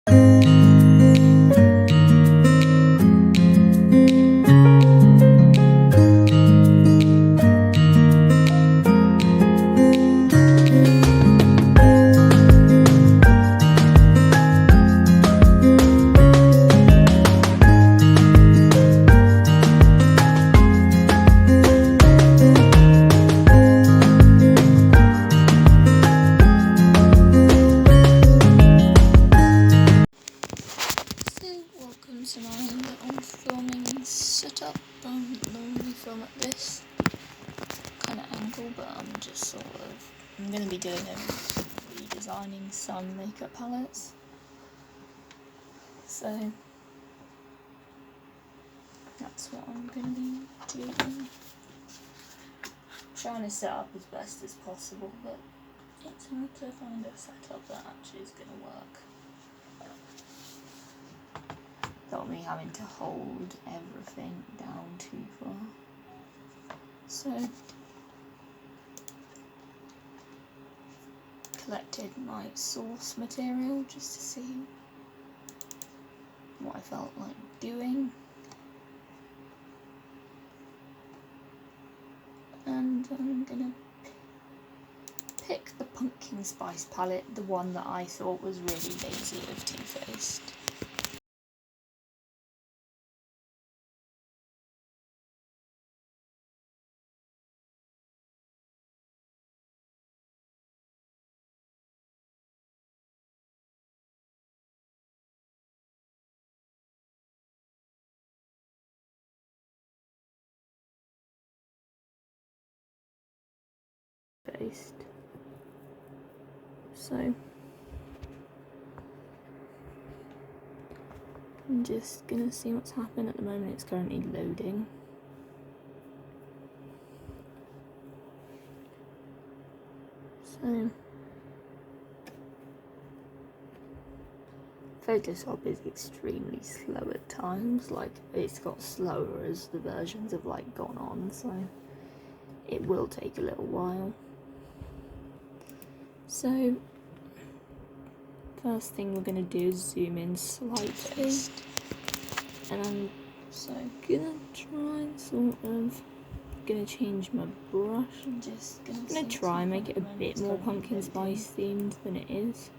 Welcome to my little filming setup. Normally film at this kind of angle, but I'm going to be doing redesigning some makeup palettes. So that's what I'm going to be doing. Trying to set up as best as possible, but it's hard to find a setup that actually is going to work. Got me having to hold everything down too far. So collected my source material just to see what I felt like doing. And I'm gonna pick the pumpkin spice palette, the one that I thought was really lazy of Too Faced. So I'm just gonna see what's happening at the moment. It's currently loading. So Photoshop is extremely slow at times, like it's got slower as the versions have like gone on, so it will take a little while. So first thing we're going to do is zoom in slightly, and I'm gonna try and gonna change my brush. I'm just gonna try and make it a bit more pumpkin spice themed than it is.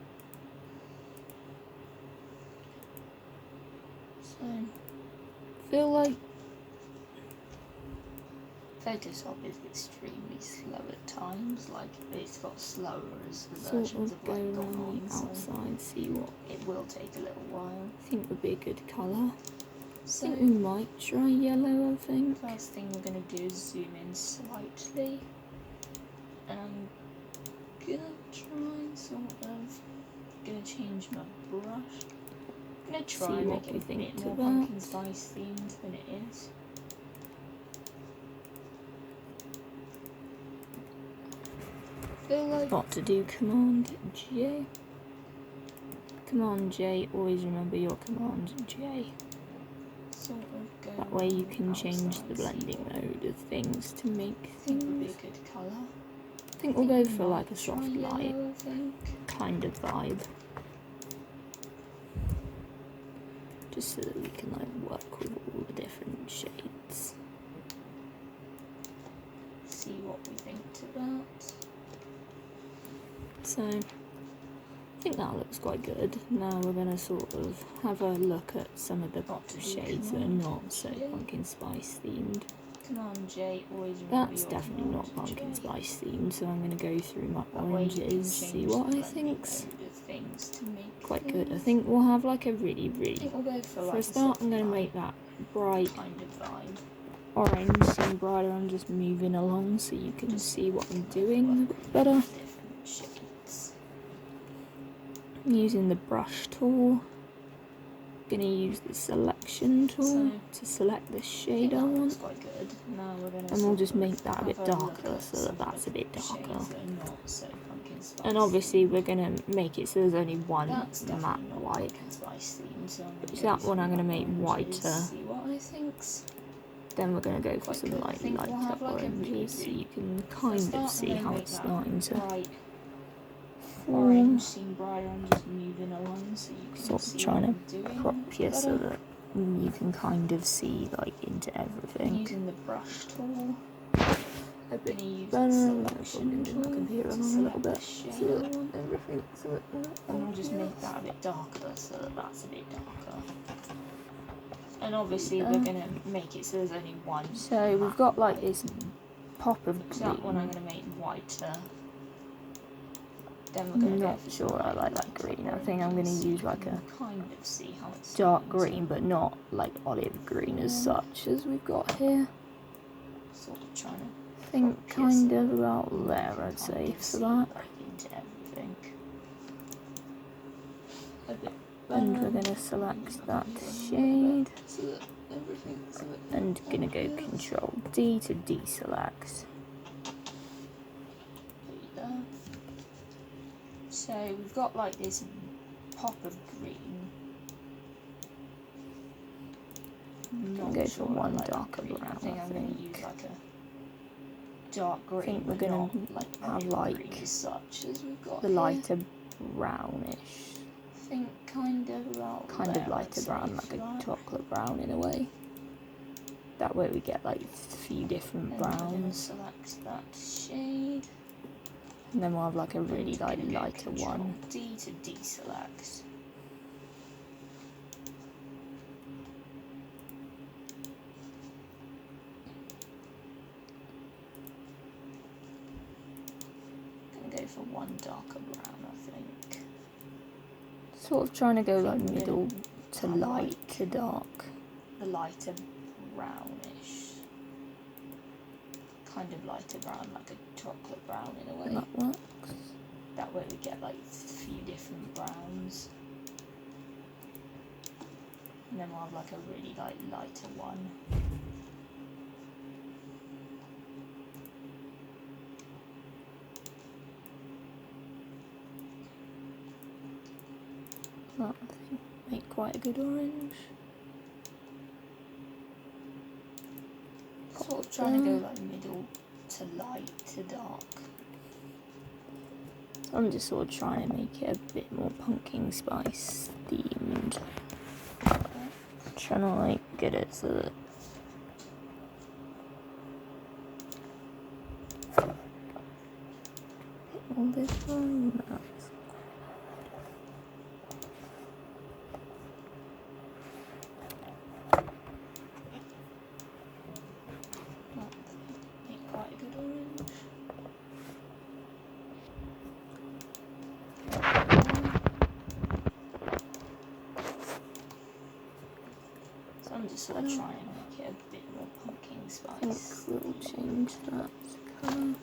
So I feel like Photoshop is extremely slow at times, like it's got slower as the versions have like gone on, outside, see what it will take a little while. I think would be a good colour. So I think we might try yellow, I think. First thing we're going to do is zoom in slightly, and I'm gonna try and gonna change my brush. I'm gonna try and make it a bit more pumpkin spice themed than it is. Not to do Command J. Command J, always remember your Command J. That way you can change the blending mode of things to make things. I think we'll go for like a soft light kind of vibe. Just so that we can like work with all the different shades. See what we think to that. So I think that looks quite good. Now we're going to sort of have a look at some of the shades that are not so pumpkin spice themed. That's definitely not pumpkin spice themed, so I'm going to go through my oranges, see what I think's quite good. I think we'll have like a really, for a start I'm going to make that bright orange seem brighter. I'm just moving along so you can see what I'm doing a bit better. I'm using the brush tool. I'm going to use the selection tool to select the shade I want. And we'll just make that a bit darker so that that's a bit darker. And obviously we're going to make it so there's only one matte white. So that one I'm going to make whiter. Then we're going to go for some lighter oranges so you can kind of see how it's starting to form. Seem brighter, I'm just moving along so you can Sort see of trying what I'm to doing prop you so that you can kind of see like into everything. Using the brush tool. A bit better. I'm probably do my computer on a little bit. So everything. And we'll just make that a bit darker so that that's a bit darker. And obviously we're gonna make it so there's only one. So we've got like this pop of green. That one I'm gonna make whiter. Then we're I'm gonna not sure I like that green. I think I'm gonna use like a kind of see how it's dark green, but not like olive green as such as we've got here. Sort of trying to think kind of about there, I'd say, for that. Into everything. And we're going to select that shade. And going to go Control D to deselect. So we've got like this pop of green. Not go for one darker brown. I think I'm going to use like a dark green. I think we're going to have like such as we've got the lighter brownish. I think kind of lighter brown, like a chocolate brown in a way. That way we get like a few different browns. Select that shade. And then we'll have like a really lighter one. D to deselect. Gonna go for one darker brown, I think. Sort of trying to go like middle to light to dark. The lighter brownish. Kind of lighter brown, like a chocolate brown in a way. That works. That way we get like a few different browns. And then we'll have like a really lighter one. That I think make quite a good orange. Sort of trying to go like middle to light to dark. I'm just sort of trying to make it a bit more pumpkin spice themed. Trying to like get it so that all this one. I'm just sort of trying to make it a bit more pumpkin spice. I think we'll change that colour.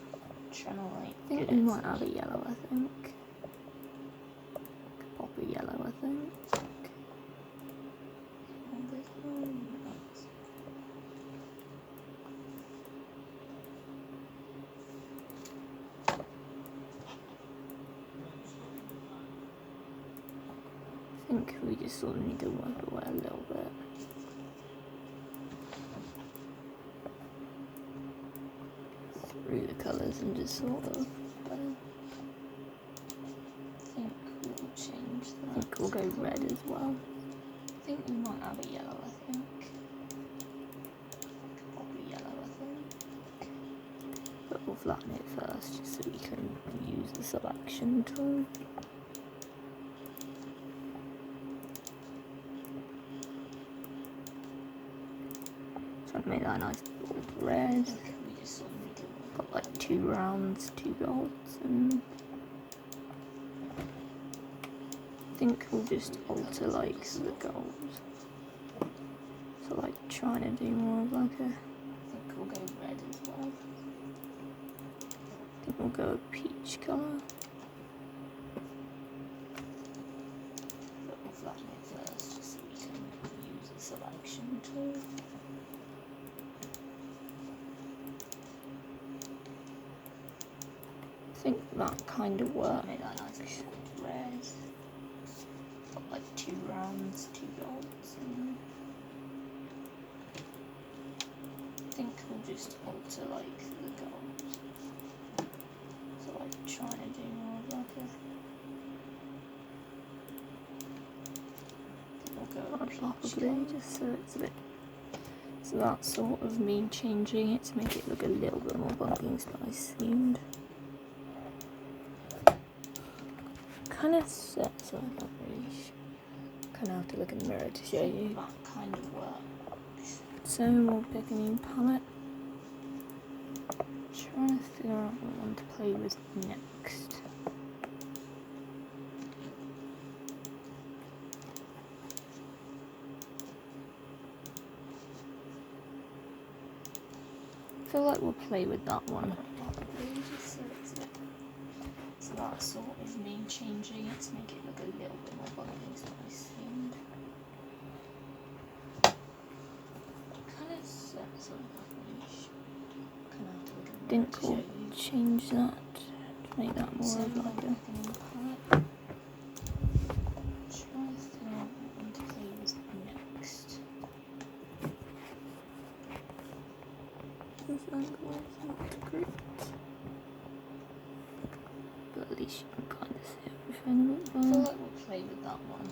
Trying to like. I think we might have a yellow, I think. Pop a yellow, I think. I think we just sort of need to work away a little bit. Through the colours and just sort of. I think we'll change that. I think we'll go red as well. I think we might have a yellow, I think. Probably yellow, I think. But we'll flatten it first just so we can use the selection tool. Trying to make that nice red. Got like 2 rounds, 2 golds, and I think we'll just alter like the golds. So like trying to do more of like a. I think we'll go red as well. I think we'll go a peach colour. But we'll flatten it first just so we can use the selection tool. I think that kind of works. Make that nice red. Got like 2 rounds, 2 golds, and I think we'll just alter like the golds. So like trying to do more of like a probably, just so it's a bit. So that's sort of me changing it to make it look a little bit more pumpkin spice themed. Kind of so I'm not really sure. Kind of have to look in the mirror to show you. That kind of works. So we'll pick a new palette. Trying to figure out what one to play with next. I feel like we'll play with that one. So that's sort of me changing it to make it look a little bit more pumpkin spice themed. Kind of so I'm not really sure. Kind of have to look at the mirror Didn't to show you. change that to make that more So of like a. palette. Try to figure out what one to play with next. This angle is not great. But at least you can kind of see everything a bit I feel better. like we'll play with that one.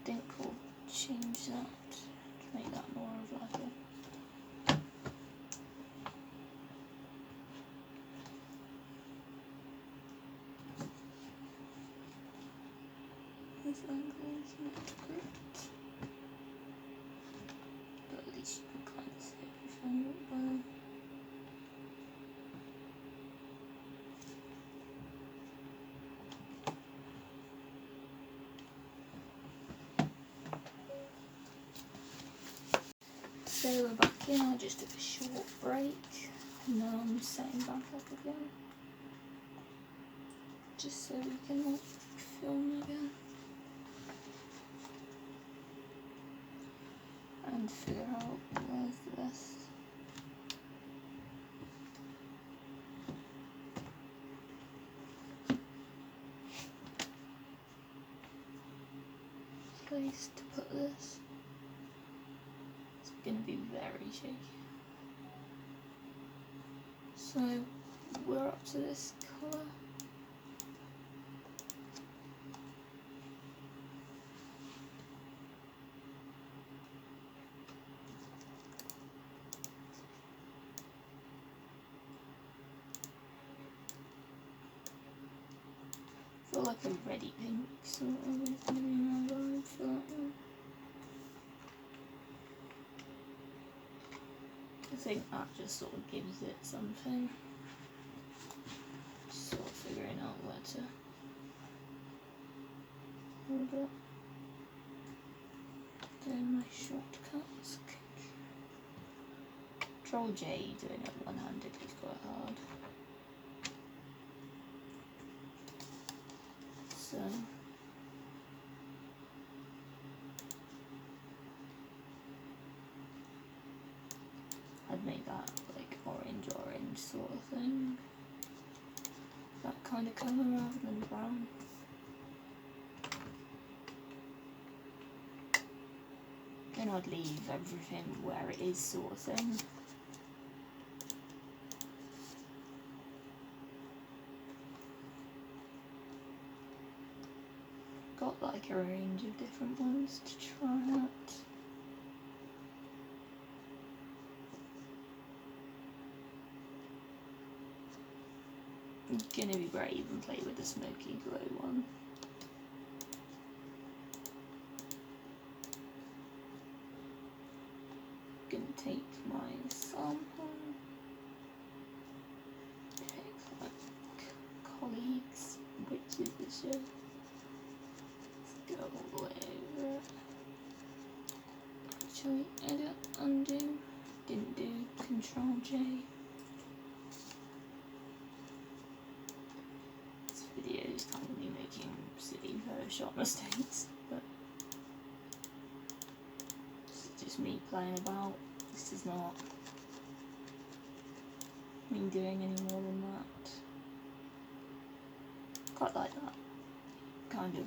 I think we'll change that to make that more of like a. This angle is not great. But at least you can kind of see everything a bit better. So we're back in, I just took a short break and now I'm setting back up again. Just so we can like film again. And figure out where's the best. Place to put this. It's gonna be very shaky. So we're up to this colour. I feel like a reddy pink sort of is gonna be my vibe for that one. I think that just sort of gives it something. Just sort of figuring out where to hold it. Doing my shortcuts. Control J doing it one-handed is quite hard. So I'd make that like orange sort of thing. That kind of colour rather than brown. Then I'd leave everything where it is sort of thing. Got like a range of different ones to try out. I'm gonna be brave and play with the smoky glow one. Gonna take my sample, pick like colleagues, which is the show. Go all the way over it. Actually, edit, undo. Didn't do Control J. This video is kind of me making silly Photoshop mistakes, but this is just me playing about. This is not me doing any more than that. Quite like that. Kind of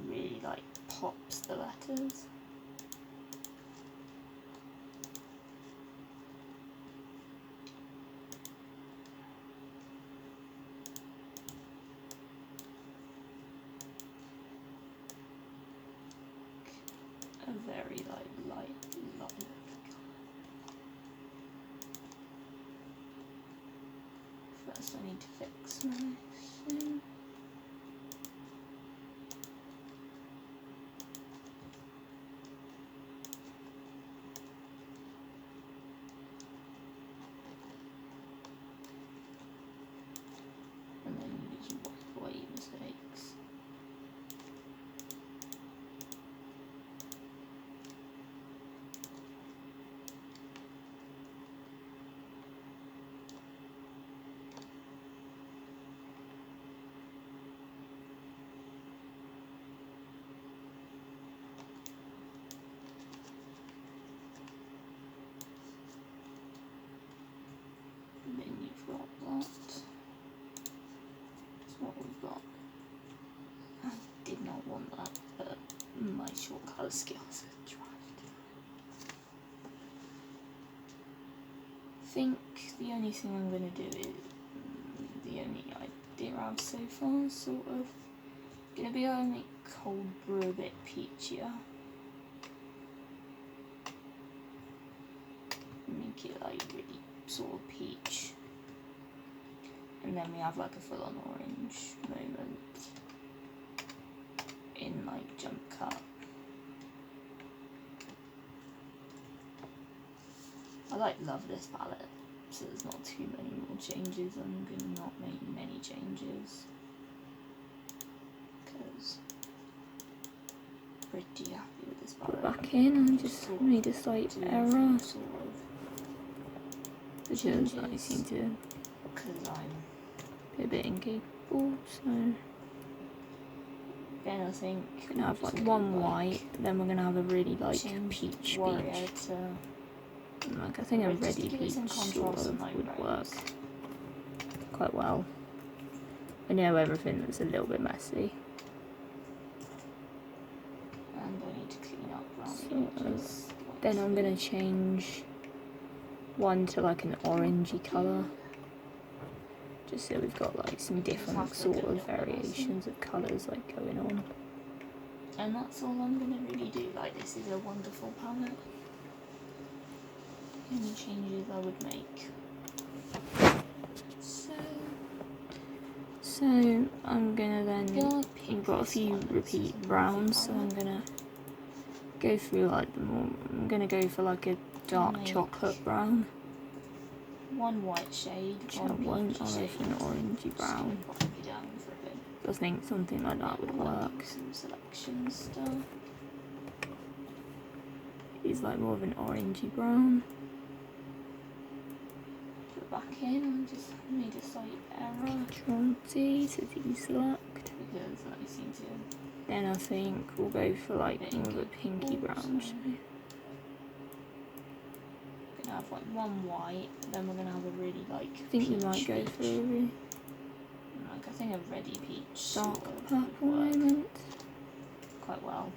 really like pops the letters. very light. First I need to fix my thing. And then you just wipe away your mistakes. And then you've got that. That's what we've got. I did not want that, but my short colour skills are trashed. I think the only thing I'm going to do is, the only idea I have so far is sort of going to be able to make cold brew a bit peachier. Make it like really sort of peach. And then we have like a full-on orange moment in like jump cut. I love this palette, so there's not too many more changes. I'm gonna not make many changes because I'm pretty happy with this palette. Back in and just made a slight error. Sort of because I seem to because I'm be a bit incapable, so then I think we're gonna have like one white, then we're gonna have a really like peach Warrior peach. to Like I think a ready peach sort of would work quite well. I know everything that's a little bit messy. And I need to clean up around So, the edges. then I'm gonna change one to like an orangey colour. Just so we've got like some different sort of variations of colours like going on. And that's all I'm gonna really do. Like, this is a wonderful palette. Any changes I would make. So I'm gonna then, we've got a few repeat browns, so I'm gonna go through like the more, I'm gonna go for like a dark chocolate brown. One white shade, One an orangey brown. I think something like that would work. Some selection stuff. It's like more of an orangey brown. Put it back in and just made a slight error. Control-T to deselect. Because I seem to. Then I think we'll go for like more of a pinky brown shade. Gonna have like one white, then we're gonna have a really like. I think we might go for a really like, I think a ready peach. dark purple moment. Quite well.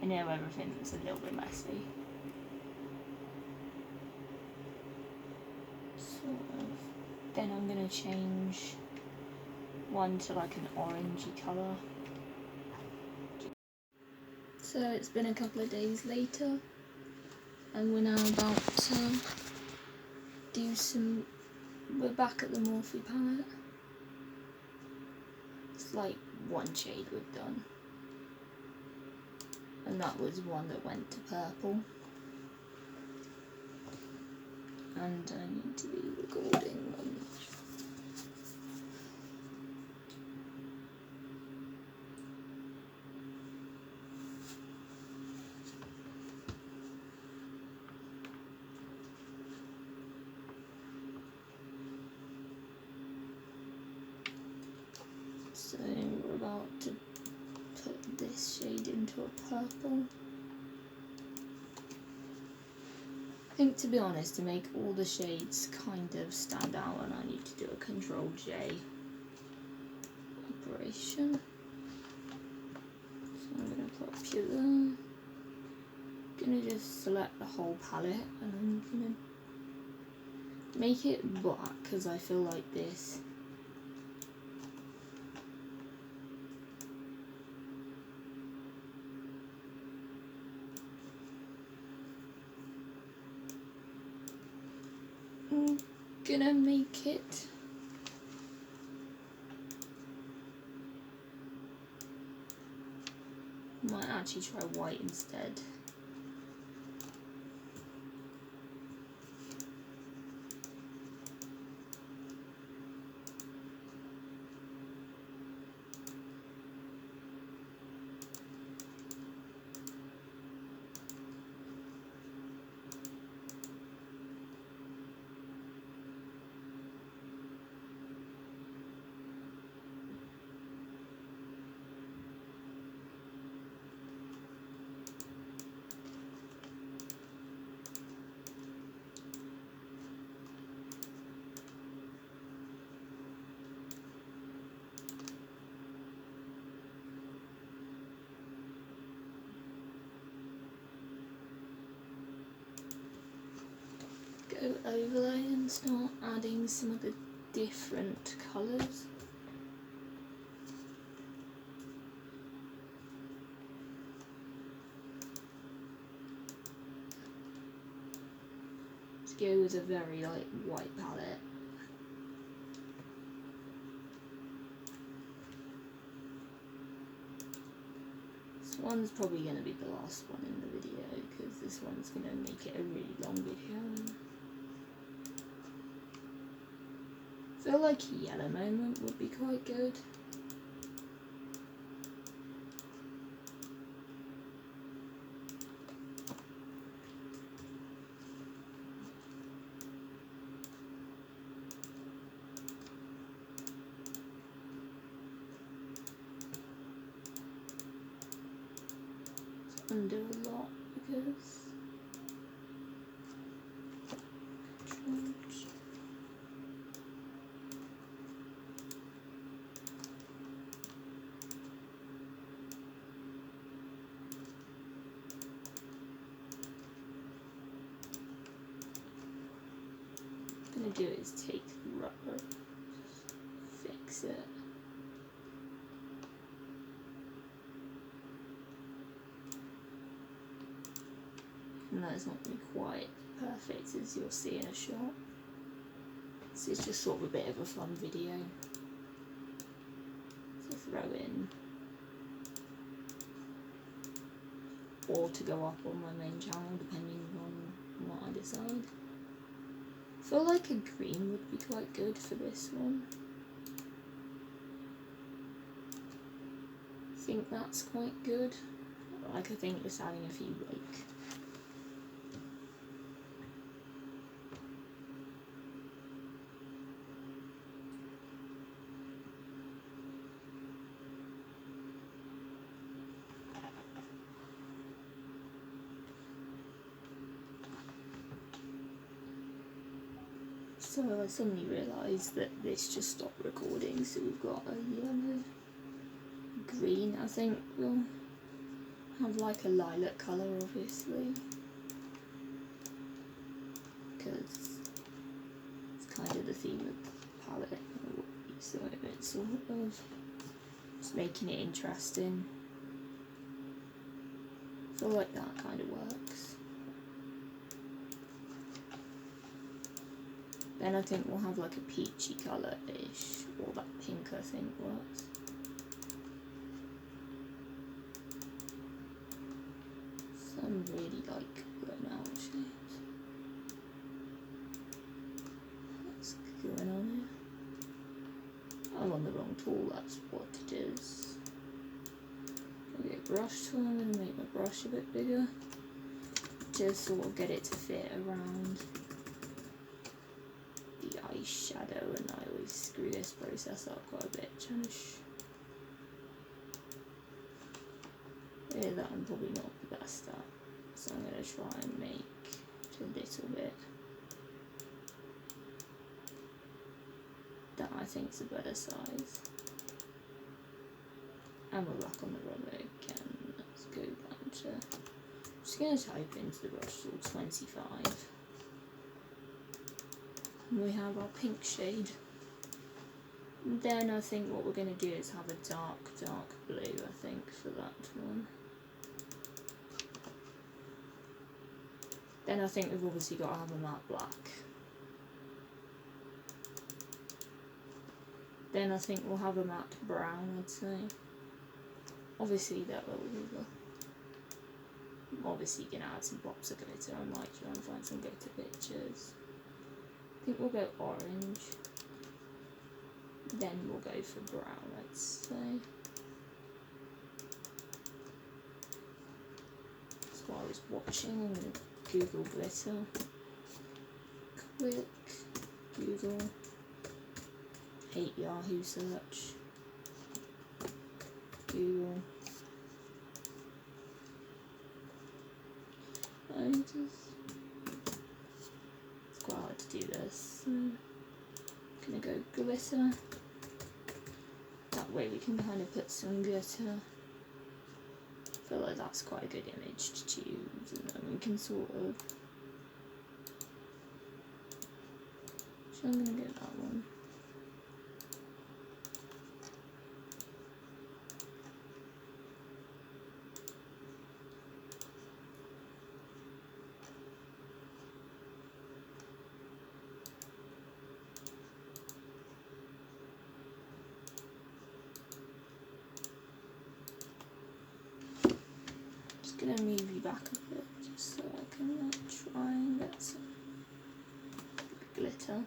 I know everything's a little bit messy. Sort of. Then I'm gonna change one to like an orangey colour. So it's been a couple of days later, and we're now about to do some. We're back at the Morphe palette. It's like one shade we've done, and that was one that went to purple. And I need to be recording them. So we're about to put this shade into a purple. I think, to be honest, to make all the shades kind of stand out, and I need to do a Control-J operation. So I'm going to put up here there. I'm going to just select the whole palette, and I'm going to make it black, because I feel like this gonna make it might actually try white instead. Go overlay and start adding some of the different colours. Let's go with a very light white palette. This one's probably going to be the last one in the video because this one's going to make it a really long video. I feel like a yellow moment would be quite good. Undo a lot because what I'm going to do is take the rubber, fix it. And that is not going to be quite perfect as you'll see in a shot. So it's just sort of a bit of a fun video to throw in or to go up on my main channel depending on what I decide. I feel like a green would be quite good for this one. I think that's quite good. Like I think just adding a few like so I suddenly realised that this just stopped recording, so we've got a yellow, green. I think we'll have like a lilac colour obviously, because it's kind of the theme of the palette, so it's sort of just making it interesting. I feel like that kind of works. Then I think we'll have like a peachy colour-ish, or that pink I think works. Some really like burnout shapes. What's going on here? I'm on the wrong tool, that's what it is. Gonna get a brush tool, I'm going to make my brush a bit bigger. Just sort of get it to fit around the eyeshadow, and I always screw this process up quite a bit, trying to yeah, that I'm probably not the best at, so I'm going to try and make it a little bit that I think is a better size. And we're back on the rubber again. Let's go down to, I'm just going to type into the brush tool 25. And we have our pink shade. And then I think what we're going to do is have a dark blue, I think, for that one. Then I think we've obviously got to have a matte black. Then I think we'll have a matte brown, I'd say. Obviously that will be the... Obviously you can add some pops of glitter. I might try and find some glitter pictures. I think we'll go orange. Then we'll go for brown, I'd say. As far as watching, I'm going to Google glitter. Quick Google. Hate Yahoo search. Google. It's quite hard to do this. So I'm gonna go glitter. That way we can kind of put some glitter. I feel like that's quite a good image to choose, and then we can sort of. So I'm gonna go that one. Gonna move you back a bit just so I can try and get some glitter.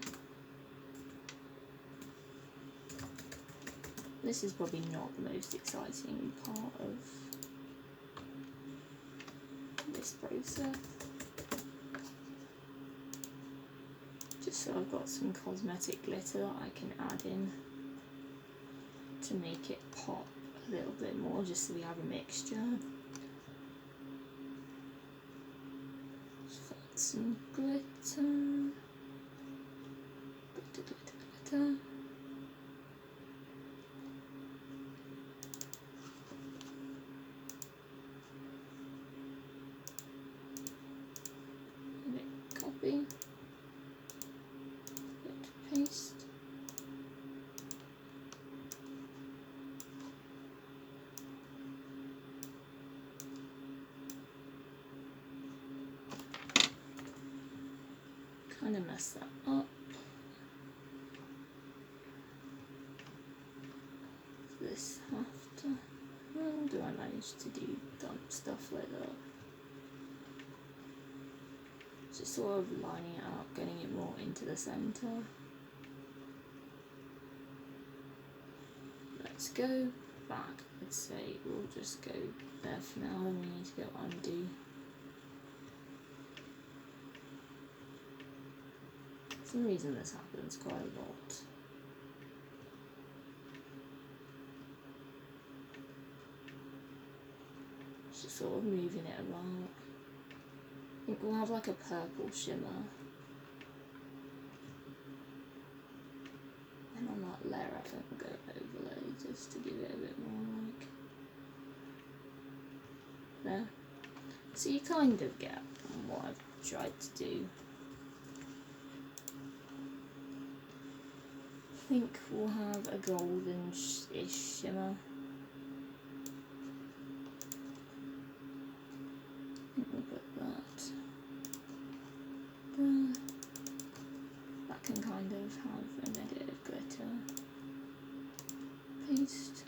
This is probably not the most exciting part of this process. Just so I've got some cosmetic glitter that I can add in to make it pop a little bit more, just so we have a mixture. Some glitter, glitter, glitter, glitter. Copy, paste. Kind of mess that up. This have to. How do I manage to do dump stuff like that? Just sort of lining it up, getting it more into the centre. Let's go back. Let's say we'll just go there for now, and we need to go undo. For some reason this happens quite a lot. Just sort of moving it around. I think we'll have like a purple shimmer. And on that layer I think we'll go overlay just to give it a bit more like there. So you kind of get what I've tried to do. I think we'll have a golden-ish shimmer. I think we'll put that there. That can kind of have a negative glitter. Paste.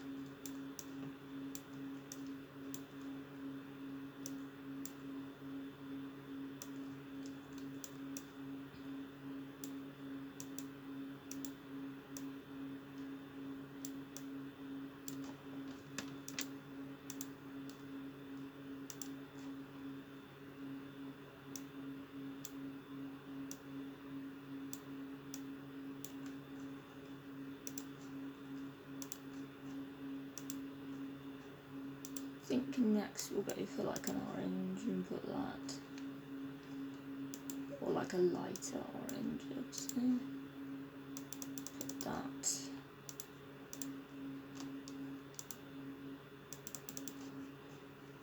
I think next we'll go for like an orange and put that, or like a lighter orange, I'd say. Put that.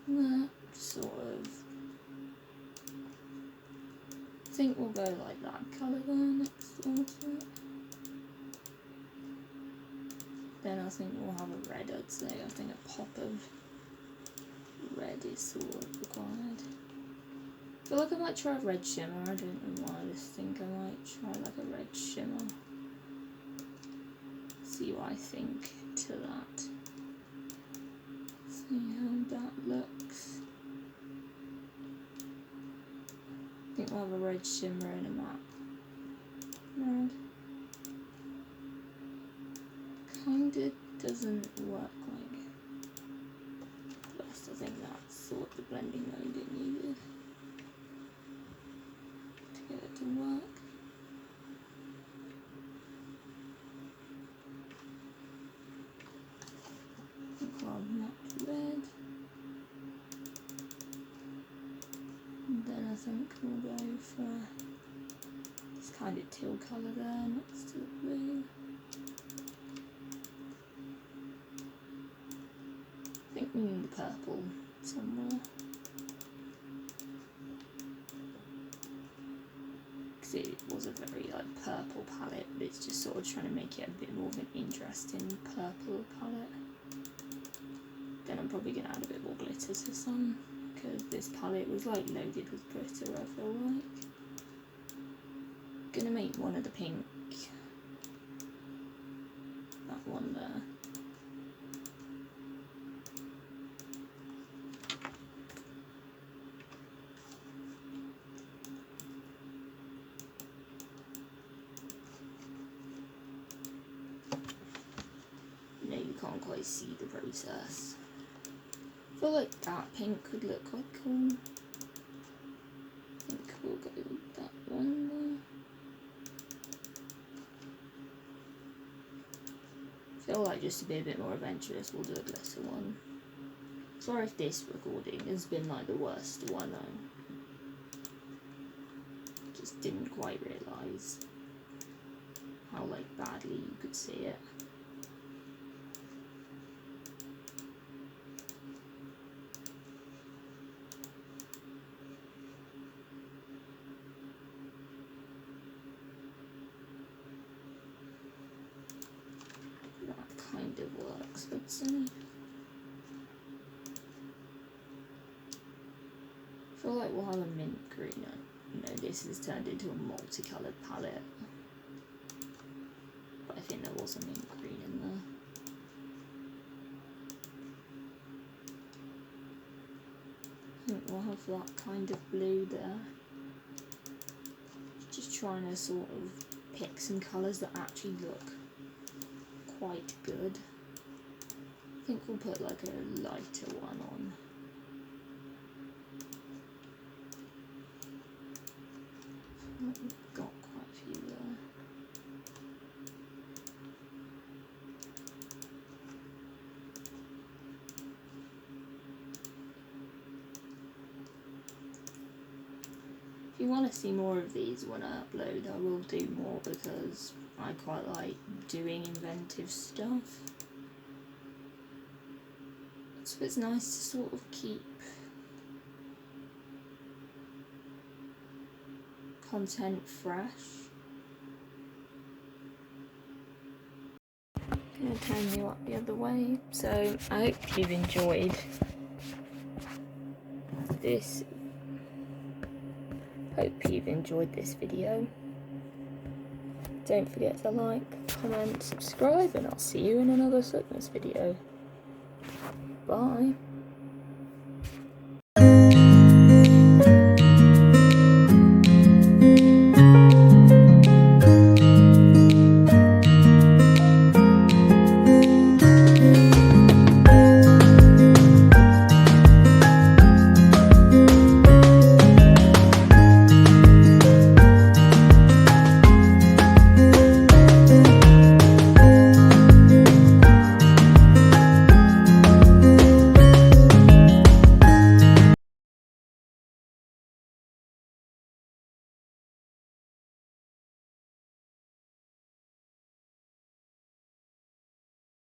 That sort of. I think we'll go like that colour there next to it. Then I think we'll have a red, I'd say. I think a pop of red is sort of required. I feel like I might try a red shimmer. I don't know why, I just think I might try like a red shimmer. see what I think to that. See how that looks. I think we'll have a red shimmer and a matte red. Kinda doesn't work like best. I think that's sort of the blending mode it needed to get it to work. I think I'll have matte red. And then I think we'll go for this kind of teal colour there next to the blue. I think we need the purple somewhere. Because it was a very like purple palette, but it's just sort of trying to make it a bit more of an interesting purple palette. Then I'm probably going to add a bit more glitter to some, because this palette was like loaded with glitter, I feel like. Gonna make one of the pink, that one there. No, you can't quite see the process. I feel like that pink could look quite cool. I think we'll go with that one there. I feel like just to be a bit more adventurous, we'll do a glitter one. Sorry if this recording has been like the worst one. I just didn't quite realise how like badly you could see it. Kind of works, I'd say. I feel like we'll have a mint green. No, this has turned into a multicoloured palette. But I think there was a mint green in there. I think we'll have that kind of blue there. Just trying to sort of pick some colours that actually look quite good. I think we'll put like a lighter one on. We've got quite a few there. If you want to see more of these when I upload, I will do more because I quite like doing inventive stuff. So it's nice to sort of keep content fresh. I'm going to turn you up the other way. So I hope you've enjoyed this. Hope you've enjoyed this video. Don't forget to like, comment, subscribe, and I'll see you in another Suckness video. Bye.